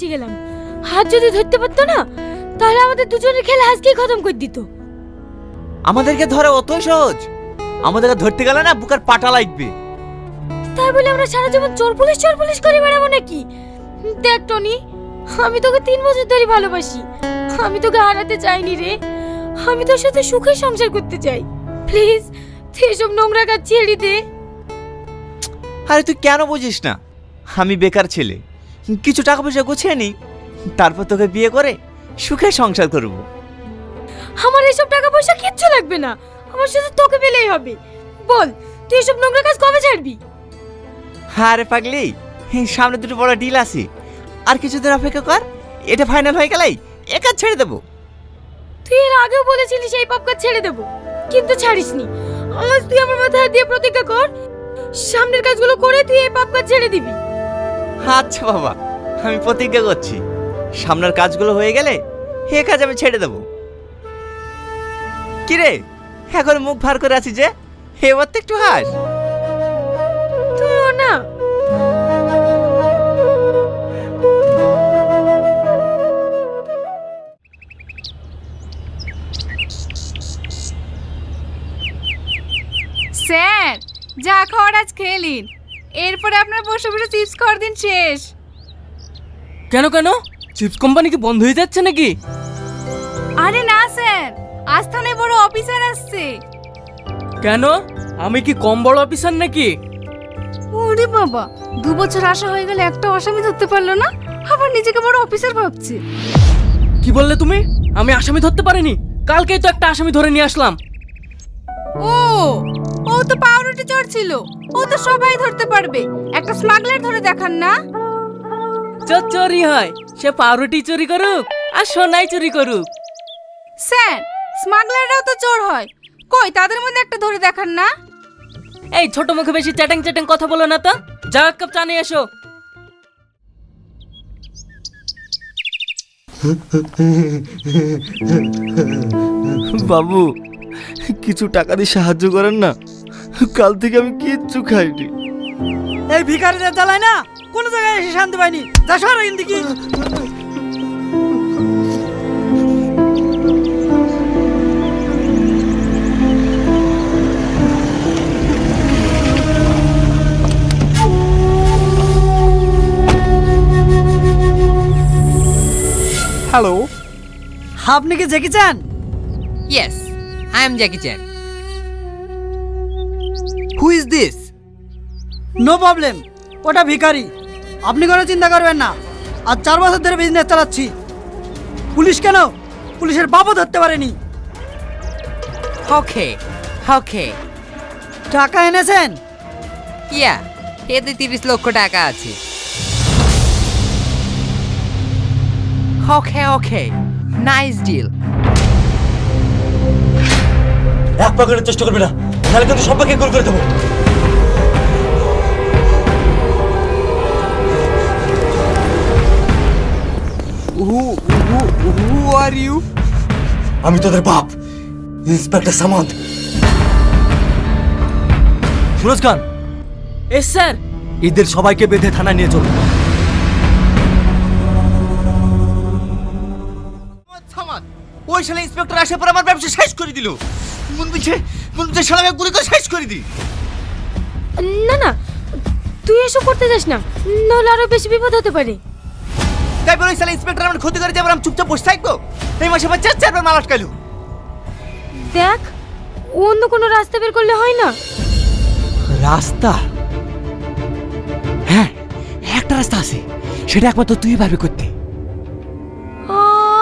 বেঁচে গেলাম। হাত যদি ধরতে পারতো না, তাহলে আমাদের দুজনের খেলা আজকেই খতম করে দিত। আমাদেরকে ধরে অত সহজ? আমাদেরকে ধরতে গেলে না বুকের পাটা লাগবে। তাই বলে আমরা সারা জীবন চোর পুলিশ করে বেড়াবো নাকি? দেখ টনি, আমি তোকে 3 বছর ধরে ভালোবাসি। আমি তোকে হারাতে চাইনি রে। আমি তোর সাথে সুখে সংসার করতে চাই। প্লিজ তুই এসব নোংরা কাজ ছেড়ে দে। আরে তুই কেন বুঝিস না? আমি বেকার ছেলে, কিছু টাকা পয়সা গুছিয়ে নি, তারপর তোকে বিয়ে করে সুখে সংসার করব। আমার এসব টাকা পয়সা কিচ্ছু লাগবে না, আমার শুধু তোকে পেলেই হবে। বল তুই এসব নোংরা কাজ কবে ছাড়বি? আরে পাগলি, সামনে দুটো বড় ডিল আছে, আর কিছুদিন অপেক্ষা কর। এটা ফাইনাল হয়ে গেলেই একা ছেড়ে দেবো। তুই এর আগেও বলেছিলিস এই পাপ কাজ ছেড়ে দেবো, কিন্তু ছাড়িসনি। আজ তুই আমার মাথায় হাত দিয়ে প্রতিজ্ঞা কর, সামনের কাজগুলো করে তুই এই পাপ কাজ ছেড়ে দিবি। আচ্ছা বাবা, আমি প্রতিজ্ঞা করছি, সামনের কাজগুলো হয়ে গেলে এ কাজ আমি ছেড়ে দেবো। কিরে, এখন মুখ ভার করে আছি যে? এবার তো একটু হাস। তুইও না। স্যার, যা খাওয়ার আজ খেয়ে নিন, এরপরে আপনার বসে বসে চিপস খাওয়ার দিন শেষ। কেন চিপস কোম্পানি কি বন্ধ হয়ে যাচ্ছে নাকি? আরে না স্যার, আজ থানায় বড় অফিসার আসছে। কেন, আমি কি কম বড় অফিসার নাকি? ওরে বাবা, 2 বছর আসা হয়ে গেলে একটা আসামি ধরতে পারলো না, আবার নিজেকে বড় অফিসার ভাবছে। কি বললে তুমি? আমি আসামি ধরতে পারিনি, কালকেই তো একটা আসামি ধরে নিয়ে আসলাম। ও ও তো পাউরুটি চোর ছিল, ও তো সবাই ধরতে পারবে, একটা স্মাগলার ধরে দেখান না। চোর চোরই হয়, সে পাউরুটি চুরি করুক আর সোনাই চুরি করুক। স্যার, স্মাগলাররাও তো চোর হয়, কই তাদের মধ্যে একটা ধরে দেখান না। এই ছোট মুখে বেশি চ্যাটাং চ্যাটাং কথা বলো না তো, যা এক কাপ চা নিয়ে এসো। বাবু, কিছু টাকা দিয়ে সাহায্য করেন না, কাল থেকে আমি কিচ্ছু খাইনি। এই ভিখারিদের জ্বালায় না কোনো জায়গায় এসে শান্তি পাইনি। যা সর এখান থেকে। হ্যালো, আপনি কি জেকি চান? Yes, I am Jackie Chan. Who is this? No problem, ওটা ভিখারি। আপনি কোনো চিন্তা করবেন না, আজ 4 বছর ধরে বিজনেস চালাচ্ছি। পুলিশ কেন, পুলিশের বাবু ধরতে পারেনি। Okay, okay. টাকা এনেছেন? Yeah, এতে 30 লক্ষ টাকা আছে। Okay, okay. Nice deal. এক পকেটের চেষ্টা করবি না, তাহলে কিন্তু সবাইকে কল করে দেবো। Who are you? আমি তোদের বাপ, ইন্সপেক্টর সামন্ত। সুরজ খান, এস স্যার। এদের সবাইকে বেঁধে থানায় নিয়ে চলো। ওই শালা ইন্সপেক্টর আসে পর আমার ব্যবসা শেষ করে দিল। মন বলছে শালাকে গুলি করে শেষ করে দি। না তুই এসব করতে যাস না, নাহলে আরো বেশি বিপদ হতে পারে। তাই বলে ওই শালা ইন্সপেক্টর আমার ক্ষতি করে যাবার আমি চুপচাপ বসে থাকবো? এই মাসে আমার 4 বার মাল আটকালো। দেখ, অন্য কোনো রাস্তা বের করলে হয় না? রাস্তা? হ্যাঁ, একটা রাস্তা আছে, সেটা একমাত্র তুই পারবি করতে।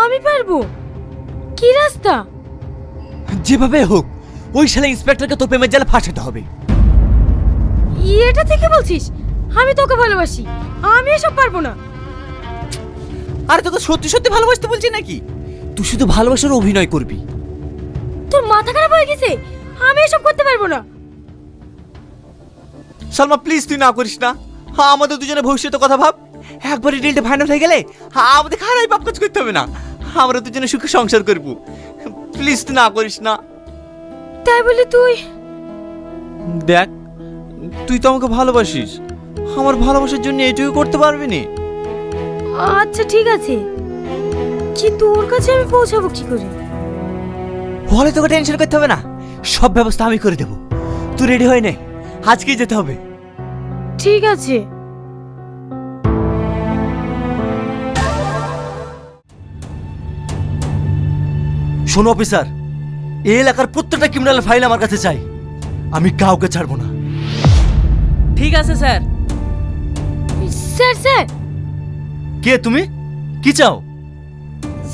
আমি পারবো? কি রাস্তা? যেভাবে হোক ওই শালা ইন্সপেক্টরকে তোর প্রেমের জালে ফাঁসাতে হবে। এটা থেকে বলছিস? আমি তোকে ভালোবাসি, আমি এসব পারবো না। আরে তোকে সত্যি সত্যি ভালোবাসতে বলছি নাকি? তুই শুধু ভালোবাসার অভিনয় করবি। তোর মাথা খারাপ হয়ে গেছে, আমি এসব করতে পারবো না। সালমা প্লিজ তুই না করিস না, হ্যাঁ আমাদের দুজনের ভবিষ্যতের কথা ভাব। একবারই ডিলটা ফাইনাল হয়ে গেলে আমাদের খারাপ পাপ কাজ করতে হবে না, আমরা দুজনে সুখে সংসার করবো। প্লিজ তুই না করিস না। তাই বলি তুই? দেখ, তুই তো আমাকে ভালোবাসিস, আমার ভালোবাসার জন্য এটুকু করতে পারবি না? আচ্ছা ঠিক আছে, কিন্তু ওর কাছে আমি পৌঁছাবো কি করে? বলে তোকে টেনশন করতে হবে না, সব ব্যবস্থা আমি করে দেবো। তুই রেডি হয়ে নে, আজকেই যেতে হবে। ঠিক আছে। শোনো অফিসার, এই এলাকার প্রত্যেকটা ক্রিমিনাল ফাইল আমার কাছে চাই, আমি কাউকে ছাড়বো না। ঠিক আছে স্যার। স্যার স্যার কে তুমি, কি চাও?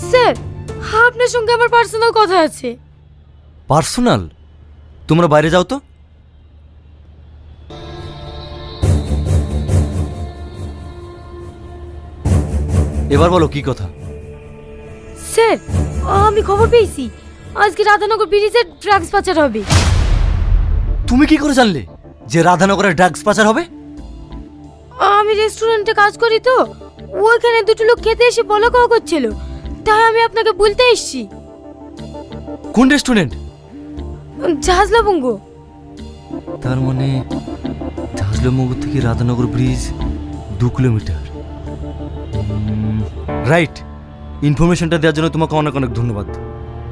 স্যার, আপনার সঙ্গে আমার পার্সোনাল কথা আছে। পার্সোনাল? তোমরা বাইরে যাও তো। এবার বলো কি কথা। স্যার, আমি খবর পেয়েছি আজকে রাধানগর ব্রিজে ড্রাগস পাচার হবে। তুমি কি করে জানলে যে রাধানগরের ড্রাগস পাচার হবে? আমি রেস্টুরেন্টে কাজ করি তো, ওইখানে দুটো লোক খেতে এসে বলা কওয়া করছিল, তাই আমি আপনাকে বলতে এসেছি। কোন রেস্টুরেন্ট? ঝাঁঝলাবঙ্গ। তার মানে ঝাঁঝলামগর থেকে রাধানগর ব্রিজ 2 কিলোমিটার। রাইট, ইনফরমেশনটা দেওয়ার জন্য তোমাকে অনেক অনেক ধন্যবাদ।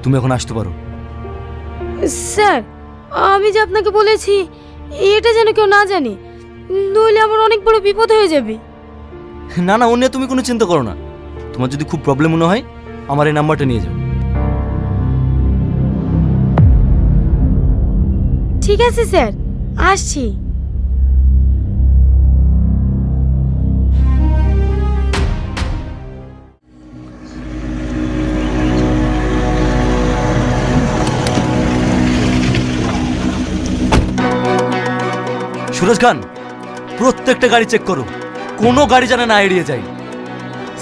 তুমি এখন আসতে পারো। স্যার, আমি যে আপনাকে বলেছি এটা যেন কেউ না জানে, নইলে আমার অনেক বড় বিপদ হয়ে যাবে। না না, ও নিয়ে তুমি কোনো চিন্তা করো না। তোমার যদি খুব প্রবলেম মনে হয় আমার এই নাম্বারটা নিয়ে যাও। ঠিক আছে স্যার, আসছি। সুরজ খান, প্রত্যেকটা গাড়ি চেক করো, কোনো গাড়ি যেন না এড়িয়ে যায়।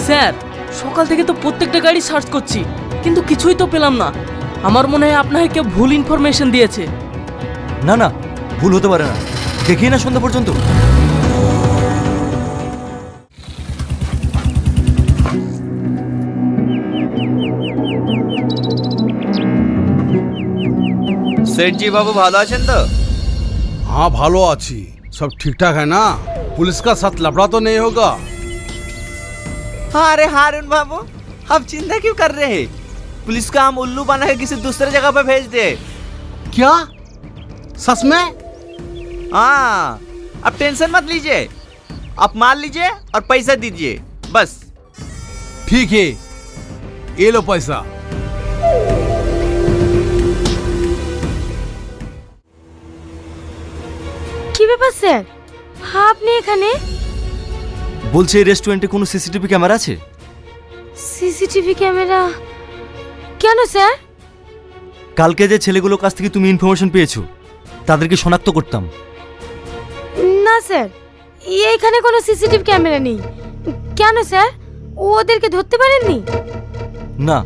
স্যার, সকাল থেকে তো প্রত্যেকটা গাড়ি সার্চ করছি, কিন্তু কিছুই তো পেলাম না। আমার মনে হয় আপনাকে কেউ ভুল ইনফরমেশন দিয়েছে। না না, ভুল হতে পারে না, দেখি না সন্ধ্যা পর্যন্ত। सेठ बाबू ভালো আছেন তো? हाँ भालो आची, सब ठीक ठाक है ना? पुलिस का साथ लफड़ा तो नहीं होगा? अरे हारून बाबू, आप चिंता क्यों कर रहे हैं? पुलिस का हम उल्लू बना के किसी दूसरे जगह पे भेज दे। क्या सच में? हाँ, अब टेंशन मत लीजिए, आप माल लीजिए और पैसा दीजिए बस। ठीक है, ये लो पैसा। কি ব্যাপার স্যার, আপনি এখানে? বলছে এই রেস্টুরেন্টে কোনো সিসিটিভি ক্যামেরা আছে? CCTV camera? কেন স্যার? কালকে যে ছেলেগুলোর কাছ থেকে তুমি ইনফরমেশন পেয়েছো তাদেরকে শনাক্ত করতাম। না স্যার, এইখানে কোনো সিসিটিভি ক্যামেরা নেই। কেন স্যার, ওদেরকে ধরতে পারেননি? না,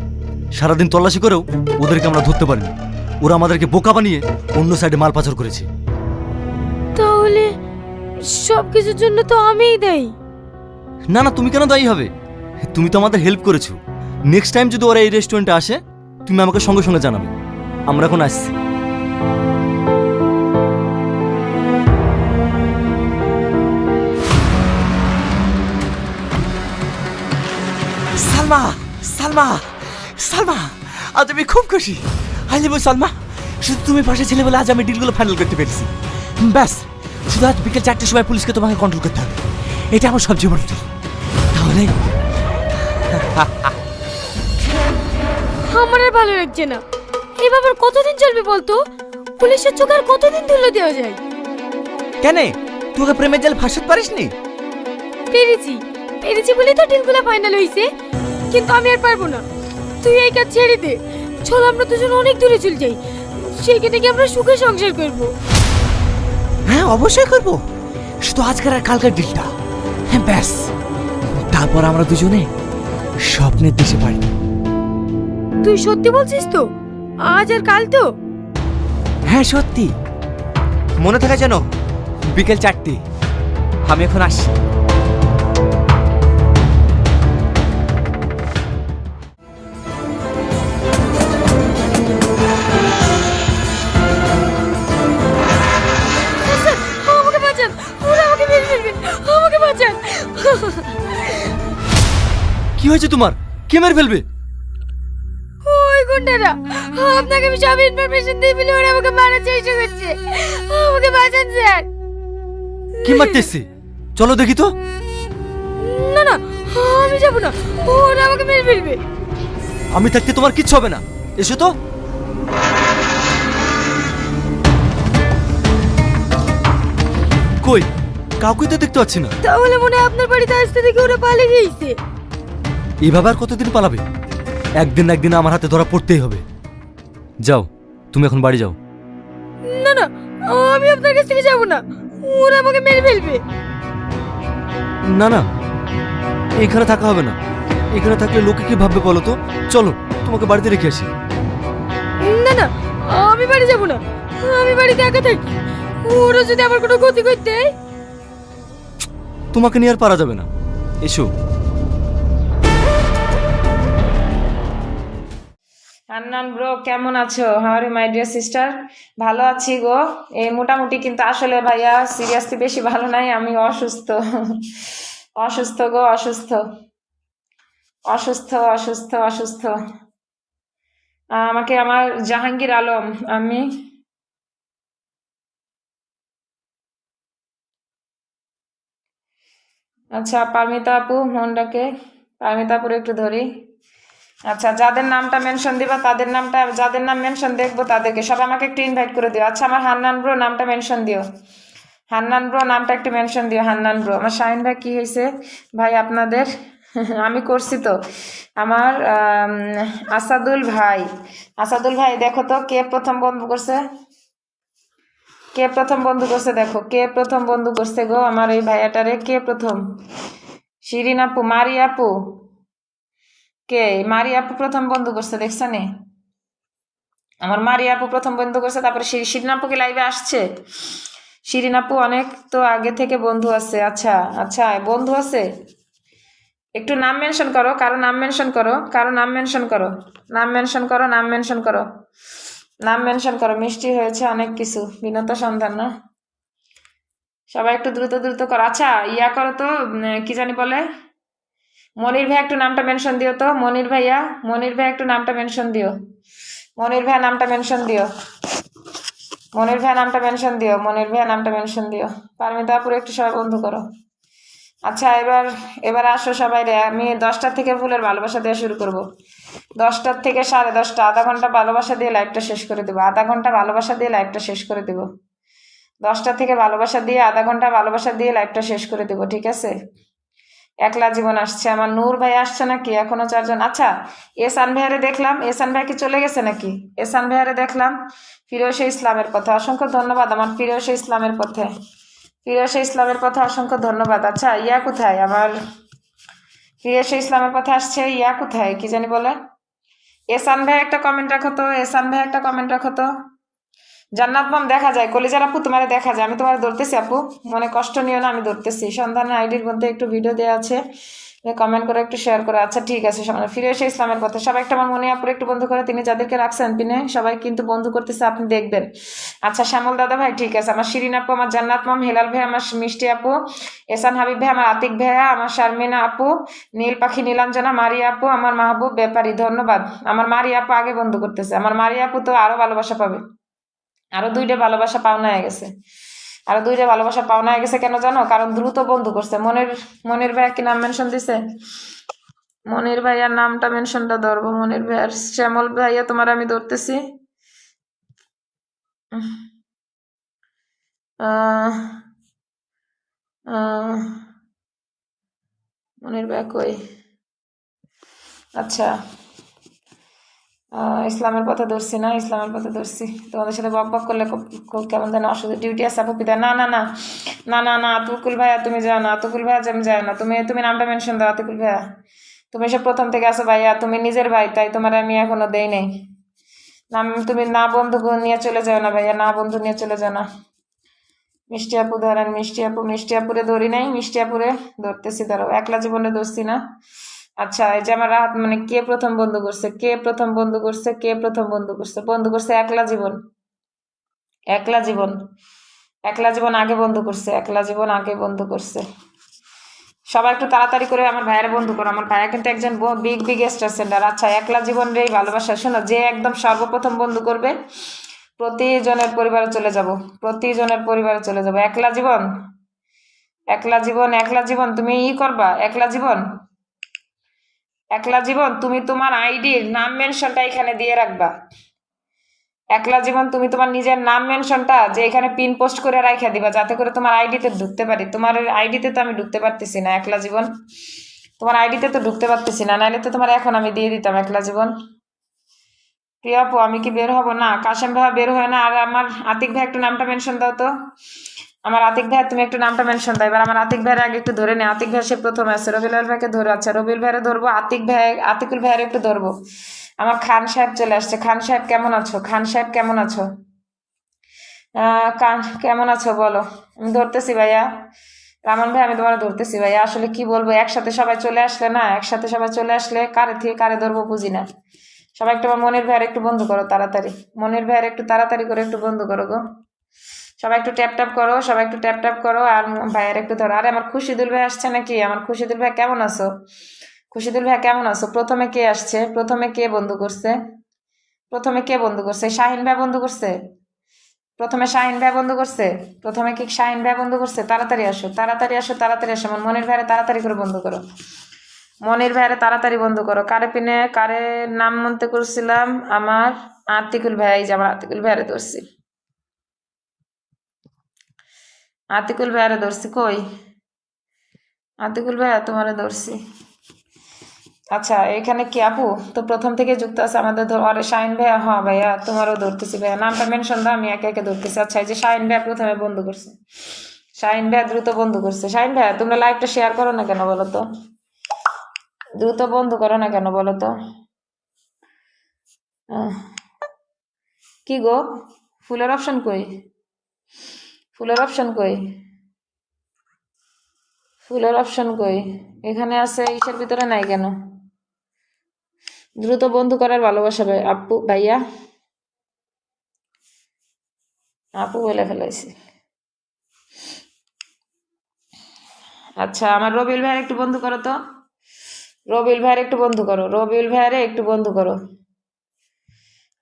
সারাদিন তল্লাশি করেও ওদেরকে আমরা ধরতে পারিনি। ওরা আমাদেরকে বোকা বানিয়ে অন্য সাইডে মাল পাচার করেছে। তাহলে সব কিছুর জন্য তো আমিই দায়ী। না না, তুমি কেন দায়ী হবে? তুমি তো আমাদের হেল্প করেছো। নেক্সট টাইম যদি ওরা এই রেস্টুরেন্টে আসে তুমি আমাকে সঙ্গে সঙ্গে জানাবে। আমরা এখন আসছি। সালমা, সালমা, সালমা, আজ আমি খুব খুশি। আজ সালমা, শুধু তুমি পাশে ছিলে বলে আজ আমি ডিলগুলো ফাইনাল করতে পেরেছি। ব্যাস, শুধু আজ বিকেল 4টের সময় পুলিশকে তোমাকে কন্ট্রোল করতে হবে, এটা আমার সবচেয়ে বড় ডিল। তাহলে আমার আর ভালো লাগছে না। এই ব্যাপার কতদিন চলবে বলতো? পুলিশের চোখে আর কতদিন ধুলো দেওয়া যায়? কেন তোকে প্রেমের জাল ফাঁসাতে পারিসনি? পেরেছি, পেরেছি বলেই তো ডিলগুলো ফাইনাল হয়েছে। কিন্তু আমি আর পারবো না, তুই এই কাজ ছেড়ে দে। চল আমরা দুজন অনেক দূরে চলে যাই, সেখানে গিয়ে আমরা সুখে সংসার করবো। হ্যাঁ অবশ্যই করব, শুধু আজকের আর কালকের ডিলটা। হ্যাঁ ব্যাস, তারপর আমরা দুজনে স্বপ্নের দেশে পারি। তুই সত্যি বলছিস তো? আজ আর কাল তো? হ্যাঁ সত্যি, মনে থাকে যেন বিকেল 4টে। আমি এখন আসছি। আমাকে বাঁচান, ওরা আমাকে মেরে ফেলবে, আমাকে বাঁচান। হয়েছে তোমার? কে মেরে ফেলবে? ওই গুন্ডারা, আপনাকে আমি সব ইনফরমেশন দিয়ে বলে ওরা আমাকে মারার চেষ্টা করছে। আমাকে বাঁচান স্যার। কি মারতে এসছে? চলো দেখি তো। না না, আমি যাবো না, ওরা আমাকে মেরে ফেলবে। আমি থাকতে তোমার কিচ্ছু হবে না, এসো তো। কই, কাউকে তো দেখতে পাচ্ছি না। তাহলে মনে হয় আপনার বাড়িতে আসতে দেখে ওরা পালিয়ে গিয়েছে। এভাবে আর কতদিন পালাবে? একদিন না একদিন আমার হাতে ধরা পড়তেই হবে। যাও, তুমি এখন বাড়ি যাও। না না, আমি আপনার কাছ থেকে যাবো না, ওরা আমাকে মেরে ফেলবে। না না, এখানে থাকা হবে না। এখানে থাকলে লোকে কি ভাববে বলো তো? চলো, তোমাকে বাড়িতে রেখে আসি। না না, আমি বাড়ি যাবো না, আমি বাড়িতে একা থাকি। ওরা যদি আমার কোনো ক্ষতি করতে দেয়। তোমাকে নিয়ে আর পারা যাবে না, এসো। হান্নান ব্রো, কেমন আছো? How are you my dear sister? ভালো আছি গো, এই মোটামুটি, কিন্তু আসলে ভাইয়া সিরিয়াসলি বেশি ভালো নাই, আমি অসুস্থ। অসুস্থ গো, অসুস্থ অসুস্থ অসুস্থ অসুস্থ। আমাকে আমার জাহাঙ্গীর আলম, আমি আচ্ছা পারমিতা আপু, মনটাকে পারমিতা আপুর একটু ধরি। আচ্ছা, যাদের নামটা মেনশন দিবা তাদের নামটা, যাদের নাম মেনশন দেখবো তাদেরকে সব আমাকে একটু ইনভাইট করে দিও। আচ্ছা, আমার হান্নান ব্রো নামটা মেনশন দিও। হান্নান ব্রো নামটা একটু মেনশন দিও, হান্নান ব্রো। আমার শাহিন ভাই কি হয়েছে ভাই আপনাদের? আমি করছি তো। আমার আসাদুল ভাই, আসাদুল ভাই দেখো তো কে প্রথম বন্ধু করছে, কে প্রথম বন্ধু করছে, দেখো কে প্রথম বন্ধু করছে গো আমার এই ভাইয়াটারে, কে প্রথম? শিরিন আপু, মারি আপু, কে? মারি আপু প্রথম বন্ধু করছে, দেখছো নি? আমার মারি আপু প্রথম বন্ধু করছে। তারপরে শিরিন আপু কি লাইভে আসছে? শিরিন আপু অনেক তো আগে থেকে বন্ধু আছে। আচ্ছা আচ্ছা, বন্ধু আছে। একটু নাম মেনশন করো, কারো নাম মেনশন করো, কারো নাম মেনশন করো, নাম মেনশন করো, নাম মেনশন করো, নাম মেনশন করো। মিষ্টি হয়েছে অনেক কিছু, বিনতা সন্ধান না? সবাই একটু দ্রুত দ্রুত করো। আচ্ছা ইয়া করো তো, কি জানি বলে, মনির ভাই একটু নামটা মেনশন দিও তো। মনির ভাইয়া, মনির ভাই একটু নামটা মেনশন দিও। মনির ভাই নামটা মেনশন দিও। মনির ভাই নামটা মেনশন দিও। মনির ভাই নামটা মেনশন দিও। পারমিতা আপুর একটু সবাই বন্ধু করো। আচ্ছা এবার এবার আসো সবাই রে, আমি 10টার থেকে ফুলের ভালোবাসা দেওয়া শুরু করব। 10টার থেকে 10:30, আধা ঘন্টা ভালোবাসা দিয়ে লাইভটা শেষ করে দেবো। আধা ঘন্টা ভালোবাসা দিয়ে লাইভটা শেষ করে দেবো। 10টা থেকে ভালোবাসা দিয়ে আধা ঘন্টা ভালোবাসা দিয়ে লাইভটা শেষ করে দেবো, ঠিক আছে? একলা জীবন আসছে। আমার নূর ভাই আসছে নাকি? এখনো 4জন। আচ্ছা, এসান ভাইয়ারে দেখলাম, এসান ভাই কি চলে গেছে নাকি? এসান ভাইয়ারে দেখলাম। ফিরোজে ইসলামের পথে অসংখ্য ধন্যবাদ। আমার ফিরোজে ইসলামের পথে, ফিরোজে ইসলামের পথে অসংখ্য ধন্যবাদ। আচ্ছা ইয়া কোথায়? আমার ফিরোজে ইসলামের পথে আসছে, ইয়া কোথায় কি জানি বলে? এসান ভাই একটা কমেন্ট রাখো তো, এসান ভাই একটা কমেন্ট রাখো তো। জান্নাত মাম দেখা যায়, কলিজার আপু তোমার দেখা যায়। আমি তোমার ধরতেছি আপু, মনে কষ্ট নিও না, আমি ধরতেছি। সন্ধানের আইডির মধ্যে একটু ভিডিও দেওয়া আছে, কমেন্ট করে একটু শেয়ার করে। আচ্ছা ঠিক আছে, ফিরে এসে ইসলামের পথে সবাই একটা আমার মনে আপুর একটু বন্ধু করে। তিনি যাদেরকে রাখছেন পিনে সবাই কিন্তু বন্ধু করতেছে, আপনি দেখবেন। আচ্ছা শ্যামল দাদা ভাই ঠিক আছে। আমার শিরিন আপু, আমার জান্নাত মাম, হেলাল ভাই, আমার মিষ্টি আপু, এসান হাবিব ভাই, আমার আতিক ভাইয়া, আমার শারমিনা আপু, নীল পাখি নীলাঞ্জনা, মারিয়া আপু, আমার মাহবুব ব্যাপারী, ধন্যবাদ। আমার মারিয়া আপু আগে বন্ধু করতেছে। আমার মারিয়া আপু তো আরো ভালোবাসা পাবে, আরো 2টা ভালোবাসা পাওনা হয়ে গেছে, আরো 2টা ভালোবাসা পাওনা হয়ে গেছে। কেন জানো? কারণ দ্রুত বন্ধু করছে। মনির ভাইয়া কি নাম মেনশন দিছে? মনির ভাইয়ার নামটা মেনশনটা ধরবো। মনির ভাইয়ার, শ্যামল ভাইয়া তোমার আমি ধরতেছি। মনির ভাইয়া কই? আচ্ছা ইসলামের পথে ধরছি না, ইসলামের পথে ধরছি। তোমাদের সাথে বক বক করলে কেমন যেন অসুবিধা। ডিউটি আছে আপু পিতা। না না না না না না, আতুকুল ভাইয়া তুমি যাও না, আতুকুল ভাইয়া আমি যাও না। তুমি নামটা মেনশন দাও আতুকুল ভাইয়া। তুমি সব প্রথম থেকে আসো ভাইয়া, তুমি নিজের ভাই, তাই তোমার আমি এখনো দেই নাই নাম। তুমি না বন্ধু নিয়ে চলে যাও না ভাইয়া, না বন্ধু নিয়ে চলে যাও না। মিষ্টি আপু ধরেন, মিষ্টি আপু, মিষ্টি আপুরে ধরি নাই, মিষ্টি আপুরে ধরতেছি। ধরো, একলা জীবনে ধরছি না। আচ্ছা এই যে আমার রাত, মানে কে প্রথম বন্ধু করছে, কে প্রথম বন্ধু করছে, কে প্রথম বন্ধু করছে? বন্ধু করছে একলা জীবন, একলা জীবন, একলা জীবন আগে বন্ধু করছে, একলা জীবন আগে বন্ধু করছে। সবাই একটু তাড়াতাড়ি করে আমার ভাইয়ের বন্ধু করো। আমার ভাইয়া কিন্তু একজন বিগ বিগ স্টার সেন্টার। আচ্ছা, একলা জীবন রে ভালোবাসা। শোনো, যে একদম সর্বপ্রথম বন্ধু করবে প্রতিজনের পরিবারে চলে যাব, প্রতিজনের পরিবারে চলে যাব। একলা জীবন, একলা জীবন, একলা জীবন, তুমি করবা একলা জীবন, একলা জীবন। তুমি তোমার আইডির নাম মেনশনটা এখানে দিয়ে রাখবা। একলা জীবন, তুমি তোমার নিজের নাম মেনশনটা যে এখানে পিন পোস্ট করে রাখা দিবা, যাতে করে তোমার আইডিতে ঢুকতে পারি। তোমার আইডিতে তো আমি ঢুকতে পারতেছি না একলা জীবন, তোমার আইডিতে তো ঢুকতে পারতেছি না, নাহলে তো তোমার এখন আমি দিয়ে দিতাম একলা জীবন। প্রিয়া আপু, আমি কি বের হব না? কাশেম ভাই বের হয় না। আর আমার আতিক ভাই একটু নামটা মেনশন দাও তো। আমার আতিক ভাই, তুমি একটু নামটা মেনশন দাও। এবার আমার আতিক ভাইয়ের আগে একটু ধরে নে। আতিক ভাই সে প্রথমে আছে, রবিউল ভাইকে ধরে। আচ্ছা, রবিউল ভাইয়ের ধরবো, আতিক ভাই, আতিকুল ভাইয়ের একটু ধরবো। আমার খান সাহেব চলে আসছে। খান সাহেব কেমন আছো? খান সাহেব কেমন আছো? কেমন আছো বলো। আমি ধরতেছি ভাইয়া। রামান ভাই, আমি তোমার ধরতেছি ভাইয়া। আসলে কি বলবো, একসাথে সবাই চলে আসলে না, একসাথে সবাই চলে আসলে কারে থেকে কারে ধরবো বুঝি না। সবাই একটু আমার মনির ভাইয়ের একটু বন্ধু করো তাড়াতাড়ি। মনির ভাইয়ের একটু তাড়াতাড়ি করে একটু বন্ধু করো গো। সবাই একটু ট্যাপ ট্যাপ করো, সবাই একটু ট্যাপ ট্যাপ করো। আর ভাইয়ের একটু ধরো। আরে আমার খুশিদুল ভাই আসছে নাকি? আমার খুশিদুল ভাই কেমন আছো? খুশিদুল ভাই কেমন আছো? প্রথমে কে আসছে? প্রথমে কে বন্ধু করছে? প্রথমে কে বন্ধু করছে? শাহিন ভাই বন্ধু করছে? প্রথমে শাহিন ভাই বন্ধু করছে? প্রথমে কি শাহিন ভাই বন্ধু করছে? তাড়াতাড়ি আসো, তাড়াতাড়ি আসো, তাড়াতাড়ি আসো। আমার মনির ভাইয়ের তাড়াতাড়ি করে বন্ধু করো। মনির ভাইয়ের তাড়াতাড়ি বন্ধু করো। কারে পিনে কারে নাম মনতে করছিলাম? আমার আতিকুল ভাই, যে আমার আতিকুল ভাইয়ারে ধরছি, আতিকুল ভাইয়ারে ধরছি। কই আতিকুল ভাইয়া? তোমারে ধরছি। আচ্ছা, এখানে কি আপু তো প্রথম থেকে যুক্ত আছে আমাদের আরে শাহিন ভাইয়া, হ্যাঁ ভাইয়া তোমারও ধরতেছি ভাইয়া। নামটা মেনশন দাও, আমি একে একে ধরতেছি। আচ্ছা, এই যে শাহিন ভাইয়া প্রথমে বন্ধু করছে, শাহিন ভাইয়া দ্রুত বন্ধু করছে। শাহিন ভাইয়া, তোমরা লাইভটা শেয়ার করো না কেন বলো তো? দ্রুত বন্ধু করো না কেন বলো তো? কি গো, ফুলের অপশন কই? ফুলের অপশন কই? ফুলের অপশন কই? এখানে আছে, ইসের ভিতরে নাই কেন? দ্রুত বন্ধু করার ভালোবাসা ভাই আপু ভাইয়া। আপু বলে ফেলাইছি। আচ্ছা, আমার রবিউল ভাইয়ের একটু বন্ধু করো তো। রবিউল ভাইয়ের একটু বন্ধু করো, রবিউল ভাইয়ারে একটু বন্ধু করো।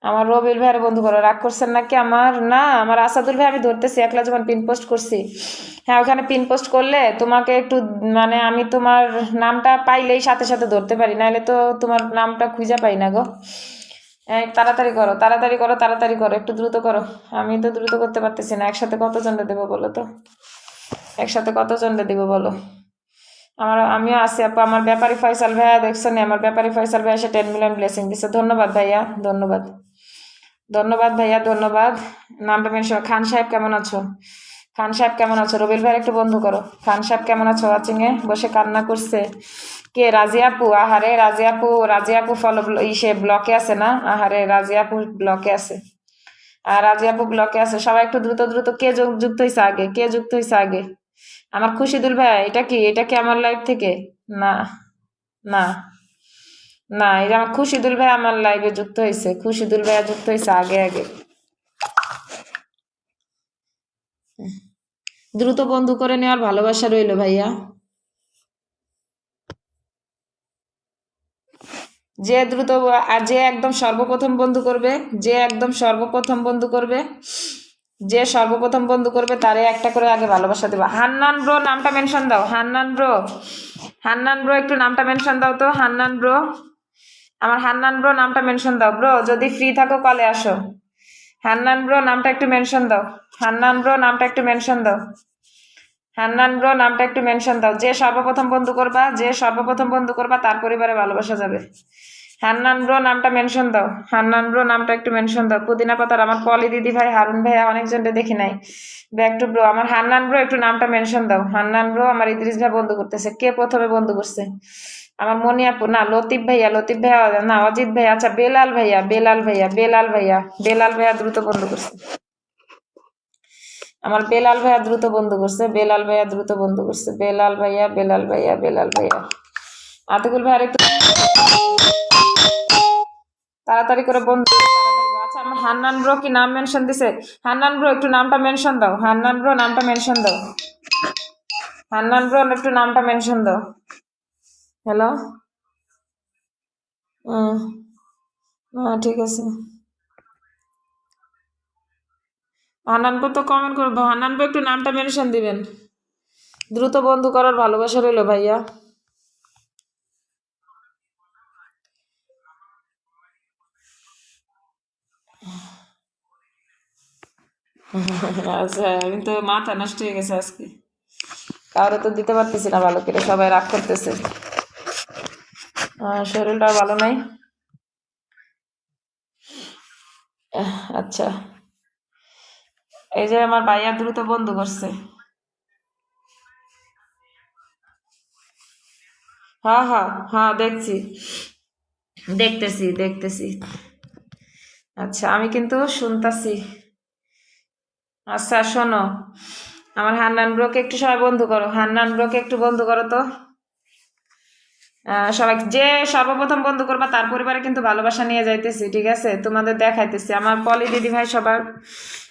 আমার রবিউল ভাইয়ের বন্ধু করো। রাগ করছেন নাকি? আমার না, আমার আসাদুল ভাই আমি ধরতেছি। একলা যখন পিন পোস্ট করছি, হ্যাঁ ওখানে পিন পোস্ট করলে তোমাকে একটু মানে আমি তোমার নামটা পাইলেই সাথে সাথে ধরতে পারি, নাহলে তো তোমার নামটা খুঁজে পাই না গো। তাড়াতাড়ি করো, তাড়াতাড়ি করো, তাড়াতাড়ি করো, একটু দ্রুত করো। আমি তো দ্রুত করতে পারতেছি না। একসাথে কতজনটা দেবো বলো তো? একসাথে কতজনটা দেবো বলো? আমিও আছি আপু। আমার ব্যাপারী ফয়সাল ভাইয়া দেখছো না? আমার ব্যাপারী ফয়সাল ভাইয়া সে 10 মিলিয়ন ব্লেসিং দিচ্ছে। ধন্যবাদ ভাইয়া, ধন্যবাদ, ধন্যবাদ ভাইয়া, ধন্যবাদ। নামটা মেনশন। খান সাহেব কেমন আছো? খান সাহেব কেমন আছো? রবিল ভাইয়ের একটু বন্ধু করো। খান সাহেব কেমন আছো? ওয়াচিং এ বসে কান্না করছে কে? রাজিয়া আপু। আহারে রাজিয়া আপু, রাজিয়া আপু ফলো ইসে ব্লকে আছে না? আহারে রাজিয়া আপু ব্লকে আছে, আর রাজিয়া আপু ব্লকে আছে। সবাই একটু দ্রুত দ্রুত। কে যুক্ত হয়েছে আগে? কে যুক্ত হয়েছে আগে? আমার খুশিদুল ভাই, এটা কি? এটা কি আমার লাইভ থেকে? না না না, এটা আমার খুশিদুল ভাই আমার লাইভে যুক্ত হয়েছে। খুশিদুল ভাইয়া যুক্ত হয়েছে আগে আগে। দ্রুত বন্ধু করে নেওয়ার ভালোবাসা রইল ভাইয়া। যে দ্রুত আর যে একদম সর্বপ্রথম বন্ধু করবে, যে একদম সর্বপ্রথম বন্ধু করবে, যে সর্বপ্রথম বন্ধু করবে তারে একটা করে আগে ভালোবাসা দেবো। হান্নান ব্রো নামটা মেনশন দাও। হান্নান ব্রো, হান্নান ব্রো একটু নামটা মেনশন দাও তো। হান্নান ব্রো, আমার হান্নান ব্রো নামটা মেনশন দাও। ব্রো যদি ফ্রি থাকো কলে আসো। হান্নান ব্রো নামটা একটু মেনশন দাও। হান্নান ব্রো নামটা একটু মেনশন দাও। হান্নান ব্রো নামটা একটু মেনশন দাও। যে সর্বপ্রথম বন্ধু করবা, যে সর্বপ্রথম বন্ধু করবা তার পরিবারে ভালোবাসা যাবে। হান্নান ব্রো নামটা মেনশন দাও। হান্নান ব্রো নামটা একটু মেনশন দাও। পুদিনা পাতার আমার পলি দিদি ভাই, হারুন ভাইয়া অনেকজনকে দেখি নাই। ব্যাক টু ব্রো, আমার হান্নান ব্রো একটু নামটা মেনশন দাও। হান্নান ব্রো, আমার ইদ্রিস ভাই বন্ধু করতেছে। কে প্রথমে বন্ধু করছে? আমার মনি আপু না, লতিফ ভাইয়া, লতিফ ভাইয়া না, অজিত ভাইয়া। আচ্ছা বেলাল ভাইয়া, বেলাল ভাইয়া, বেলাল ভাইয়া, বেলাল ভাইয়া দ্রুত বন্ধু করছে। আমার বেলাল ভাইয়া দ্রুত বন্ধু করছে। বেলাল ভাইয়া দ্রুত বন্ধু করছে। বেলাল ভাইয়া, বেলাল ভাইয়া, বেলাল ভাইয়া। আতিকুল ভাইয়ার একটু তাড়াতাড়ি করে বন্ধু, তাড়াতাড়ি করে। আচ্ছা, আমার হান্নান ব্রো কি নাম মেনশন দিছে? হান্নান ব্রো একটু নামটা মেনশন দাও। হান্নান ব্রো নামটা মেনশন দাও। হান্নান ব্রো একটু নামটা মেনশন দাও। হ্যালো, হ্যাঁ ঠিক আছে। হান্নান ব্রো তো কমেন্ট করে দাও। হান্নান ব্রো একটু নামটা মেনশন দিবেন। দ্রুত বন্ধু করার ভালোবাসা রইলো ভাইয়া। আচ্ছা, আমি তো মাথা নষ্ট হয়ে গেছে আজকে, কারো তো দিতে পারতেছি না ভালো করে, সবাই রাগ করতেছে। শরীরটাও ভালো নাই। আচ্ছা, এই যে আমার ভাইয়া দ্রুত বন্ধু করছে। হ্যাঁ হ্যাঁ হ্যাঁ, দেখছি, দেখতেছি। আচ্ছা, আমি কিন্তু শুনতাছি। আচ্ছা শোনো, আমার হান্নান ব্রোকে একটু সবাই বন্ধু করো। হান্নান ব্রোকে একটু বন্ধু করো তো। সবাই যে সর্বপ্রথম বন্ধু করবা তার পরিবারে কিন্তু ভালোবাসা নিয়ে যাইতেছি, ঠিক আছে? তোমাদের দেখাইতেছি। আমার পলি দিদি ভাই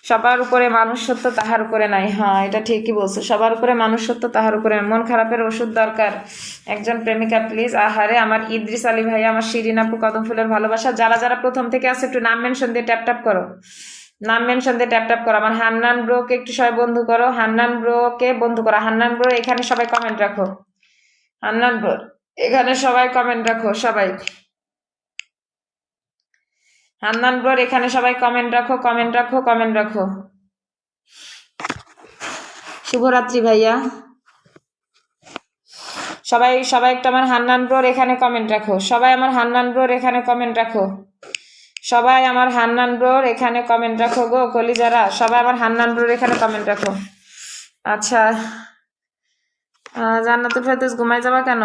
সবার উপরে মানুষ সত্য, তাহার উপরে নাই। হ্যাঁ, এটা ঠিকই বলছো, সবার উপরে মানুষ সত্য, তাহার উপরে নাই। মন খারাপের ওষুধ দরকার একজন প্রেমিকা প্লিজ। আহারে আমার ইদ্রিস আলী ভাই, আমার শিরিন আপু, কদম ফুলের ভালোবাসা। যারা যারা প্রথম থেকে আছে একটু নাম মেনশন দিয়ে ট্যাপ করো। নাম মেনশন দিয়ে ট্যাপ করো। আমার হান্নান ব্রোকে একটু সবাই বন্ধু করো। হান্নান ব্রোকে বন্ধু করো। হান্নান ব্রো এখানে সবাই কমেন্ট রাখো। হান্নান ব্রো এখানে সবাই কমেন্ট রাখো। সবাই হান্নান ব্রোর এখানে সবাই কমেন্ট রাখো। শুভরাত্রি ভাইয়া। সবাই একটু আমার হান্নান ব্রোর এখানে কমেন্ট রাখো। সবাই আমার হান্নান ব্রোর এখানে কমেন্ট রাখো। সবাই আমার হান্নান ব্রোর এখানে কমেন্ট রাখো গো কলিজারা। সবাই আমার হান্নান ব্রোর এখানে কমেন্ট রাখো। আচ্ছা, জান্নাতুল ফেরদৌস ঘুমাই যাবা কেন?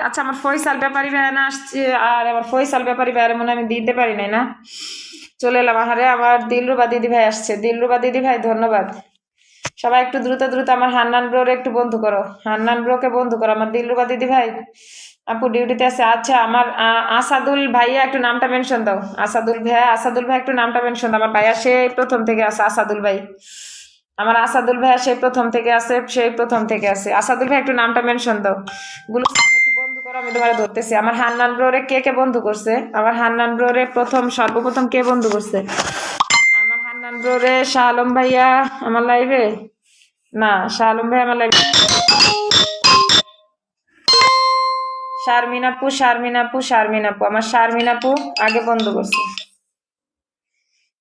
আচ্ছা, আমার ফয়সাল ব্যাপারী ভাই না আসছে, আর আমার ফয়সাল ব্যাপারী ভাইয়ের মনে আমি দিতে পারি নাই না, চলে এলাম। আহারে আমার দিলরুবা দিদি ভাই আসছে। দিলরুবা দিদি ভাই ধন্যবাদ। সবাই একটু দ্রুত আমার হান্নান ব্রোর একটু বন্ধু করো। হান্নান ব্রোকে বন্ধু করো। আমার দিলরুবা দিদি ভাই আপু ডিউটিতে আছে। আচ্ছা, আমার আসাদুল ভাইয়া একটু নামটা মেনশন দাও। আসাদুল ভাই একটু নামটা মেনশন দাও। আমার ভাইয়া সেই প্রথম থেকে আছে। আসাদুল ভাই, আমার আসাদুল ভাইয়া সেই প্রথম থেকে আছে। আসাদুল ভাই একটু নামটা মেনশন দাও। একটু বন্ধু করো, আমি তোমার ধরতেছি। আমার হান্নান ব্রোরে কে বন্ধু করছে? আমার হান্নান ব্রোরে সর্বপ্রথম কে বন্ধু করছে? আমার হান্নান ব্রোরে শাহ আলম ভাইয়া আমার লাইভে না, শাহ আলম ভাই আমার লাইভে। শারমিন আপু, আমার শারমিন আপু আগে বন্ধু করছে।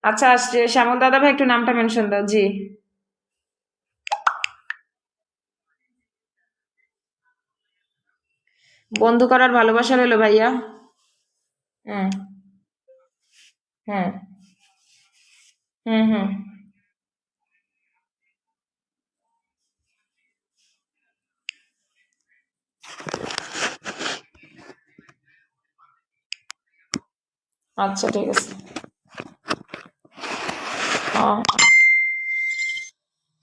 আচ্ছা, শ্যামল দাদা ভাই একটু নামটা মেনশন দাও। জি, বন্ধু করার ভালোবাসা রইলো ভাইয়া। হ্যাঁ হ্যাঁ হুম। আচ্ছা ঠিক আছে।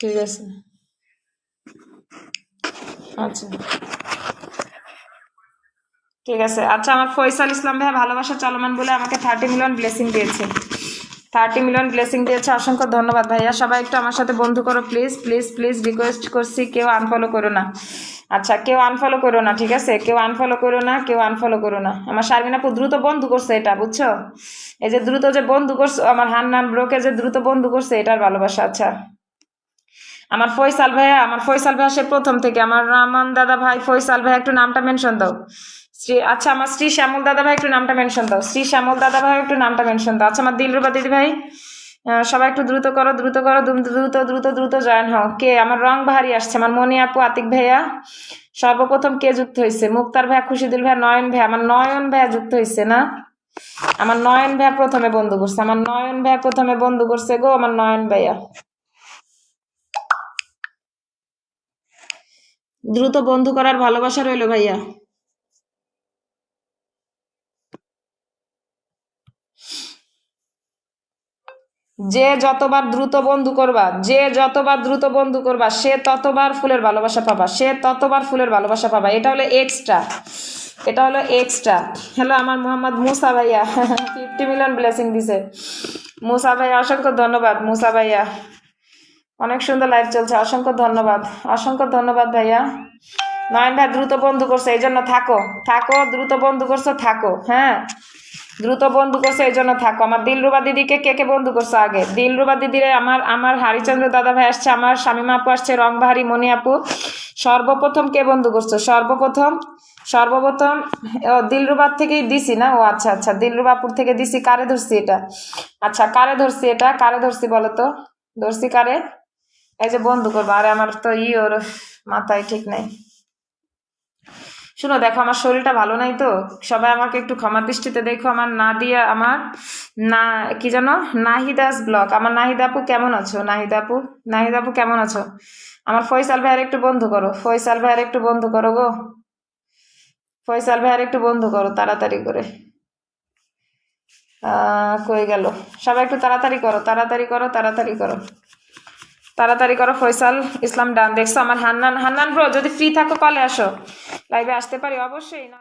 ঠিক আছে। আচ্ছা ঠিক আছে। আচ্ছা, আমার ফয়সাল ইসলাম ভাই ভালোবাসা চলমান বলে আমাকে 30 মিলিয়ন ব্লেসিং দিয়েছে। 30 মিলিয়ন ব্লেসিং দিয়েছে, অসংখ্য ধন্যবাদ ভাইয়া। সবাই একটু আমার সাথে বন্ধু করো প্লিজ রিকোয়েস্ট করছি, কেউ আনফলো করো না। আচ্ছা, কেউ আনফলো করো না, ঠিক আছে? কেউ আনফলো করো না। আমার শারমিন আপু দ্রুত বন্ধু করছে, এটা বুঝছো? এই যে দ্রুত যে বন্ধু করছো আমার হান্নান ব্রোকে, যে দ্রুত বন্ধু করছে, এটার ভালোবাসা। আচ্ছা, আমার ফয়সাল ভাইয়া সে প্রথম থেকে। আমার রহমান দাদা ভাই, ফয়সাল ভাই একটু নামটা মেনশন দাও। আচ্ছা, আমার শ্রী শ্যামল দাদা ভাই একটু নামটা মেনশন দাও। আচ্ছা, আমার দিলরুবা দিদি ভাই, সবাই একটু দ্রুত করো, দ্রুত জয়েন হও। কে? আমার রং বাহারি আসছে। আমার মনি আপু, আতিক ভাইয়া, সর্বপ্রথম কে যুক্ত হয়েছে? মুক্তার ভাইয়া, খুশিদুল ভাইয়া, নয়ন ভাইয়া। আমার নয়ন ভাইয়া যুক্ত হয়েছে না? আমার নয়ন ভাইয়া প্রথমে বন্ধু করছে। গো আমার নয়ন ভাইয়া, দ্রুত বন্ধু করার ভালোবাসা রইলো ভাইয়া। যে যতবার দ্রুত বন্ধু করবা সে ততবার ফুলের ভালোবাসা পাবা। এটা হলো এক্সট্রা। হ্যালো, আমার মোহাম্মদ মুসা ভাইয়া 50 মিলিয়ন ব্লেসিং দিছে। মুসা ভাইয়া অসংখ্য ধন্যবাদ। মুসা ভাইয়া অনেক সুন্দর লাইভ চলছে, অসংখ্য ধন্যবাদ, অসংখ্য ধন্যবাদ ভাইয়া। নয়ন ভাই দ্রুত বন্ধু করছে এই জন্য থাকো, থাকো, দ্রুত বন্ধু করছো থাকো, হ্যাঁ দ্রুত বন্ধু করছো এই জন্য থাকো। আমার দিলরুবা দিদিকে কে কে বন্ধু করছো আগে? দিলরুবা দিদিরে আমার হারিচন্দ্র দাদা ভাই আসছে, আমার শামিমা আপু আসছে, রংবাহারি মনি আপু। সর্বপ্রথম কে বন্ধু করছো? সর্বপ্রথম ও দিলরুবার থেকেই দিছি না? ও আচ্ছা আচ্ছা, দিলরুবাপুর থেকে দিছি। কারে ধরছি এটা? আচ্ছা কারে ধরছি এটা? কারে ধরছি বলো তো? ধরছি কারে? এই যে বন্ধু করবো। আরে আমার তো ওর মাথায় ঠিক নেই। শুনো দেখো, আমার শরীরটা ভালো নাই তো, সবাই আমাকে একটু ক্ষমা দৃষ্টিতে দেখো। আমার নাদিয়া, আমার না কি জানো, নাহিদাস ব্লগ। আমার নাহিদা আপু কেমন আছো? নাহিদা আপু কেমন আছো? আমার ফয়সাল ভাইয়ের একটু বন্ধু করো, ফয়সাল ভাইয়ের একটু বন্ধু করো গো, ফয়সাল ভাইয়ের একটু বন্ধু করো তাড়াতাড়ি করে। কই গেল? সবাই একটু তাড়াতাড়ি করো, তাড়াতাড়ি করো, তাড়াতাড়ি করো, তাড়াতাড়ি করো। ফয়সাল ইসলাম ডান। দেখছো আমার হান্নান ব্রো, যদি ফ্রি থাকো কলে আসো, লাইভে আসতে পারি অবশ্যই না।